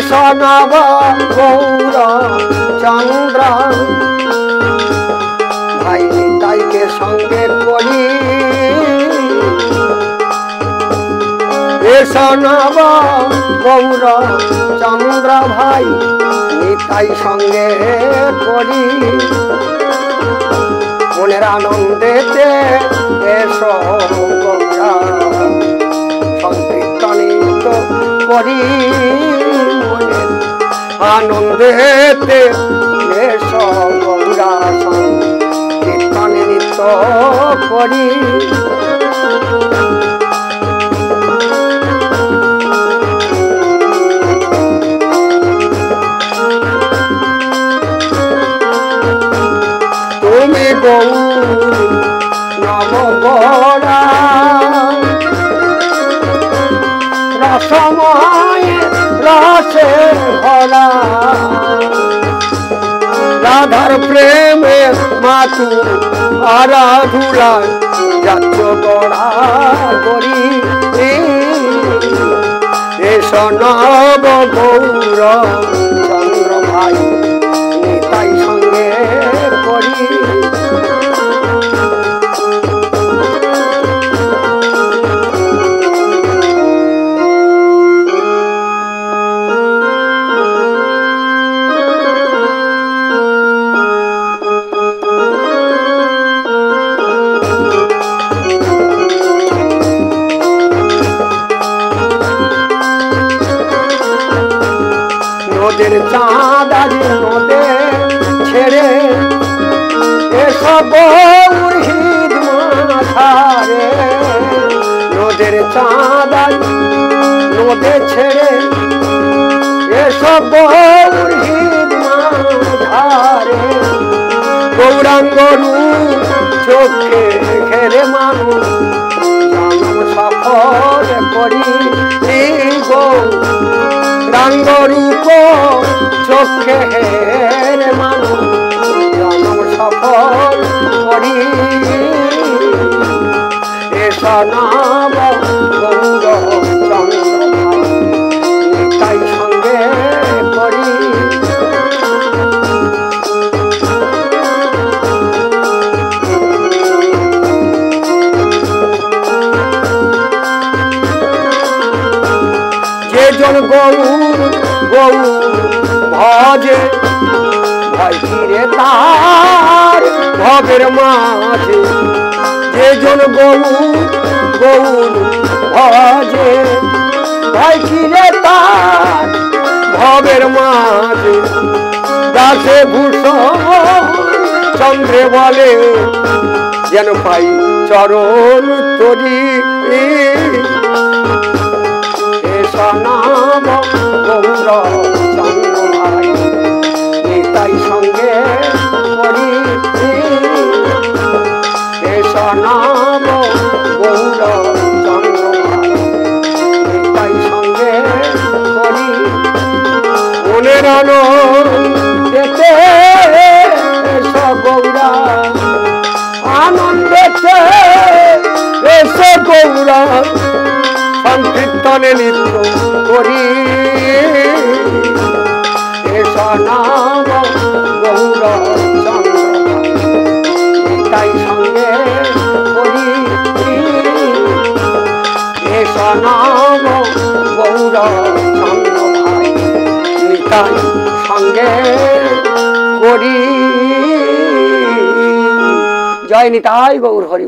সনব গৌর চন্দ্র ভাই নিতাইকে সঙ্গে করি সনব গৌর চন্দ্র ভাই নিতাই সঙ্গে করি মনের আনন্দেতে এসো গৌরা সংকীর্তনিত করি মনের আনন্দেতে এসো গৌরা সংকীর্তনিত করি তুমি গৌর নবগড়া রসময় রসে ভরা রাধার প্রেমে মাতু আরাধুলায় যাচ্ছ গড়া করি এসো নব গৌর চন্দ্র ভাই নিতাই সঙ্গে করি নদের চাঁদ আজ নদে ছেড়ে এসব গৌর হিদ মাথারে নদের চাঁদ আজ নদে ছেড়ে এসব গৌর হিদ মাথারে গৌরাঙ্গ রূপ চোখে ঘেরে মানুষ জন্ম সফল করি গৌরাঙ্গ রূপ চোখে ঘেরে মানুষ জন্ম সফল করি এসো নব গৌর চন্দ্র নিতাই সঙ্গে করি যেজন গৌর গৌর ভজে ভয় ফিরে তার ভবের মাঝে যেজন গৌর গৌর ভজে ভয় ফিরে তার ভবের মাঝে দাসে ভূষণ চন্দ্রে বলে যেন পাই চরণ তরি নব গৌর চন্দ্র ভাই নিতাই সঙ্গে করি এসো নব গৌর চন্দ্র ভাই নিতাই সঙ্গে করি মনের আনন্দেতে এসো গৌরা আনন্দেতে এসো গৌরা সংকীর্তনে নৃত্য করি এসো নব গৌর চন্দ্র নিতাই সঙ্গে করি এসো নব গৌর চন্দ্র ভাই নিতাই সঙ্গে করি জয় নিতাই গৌর হরি।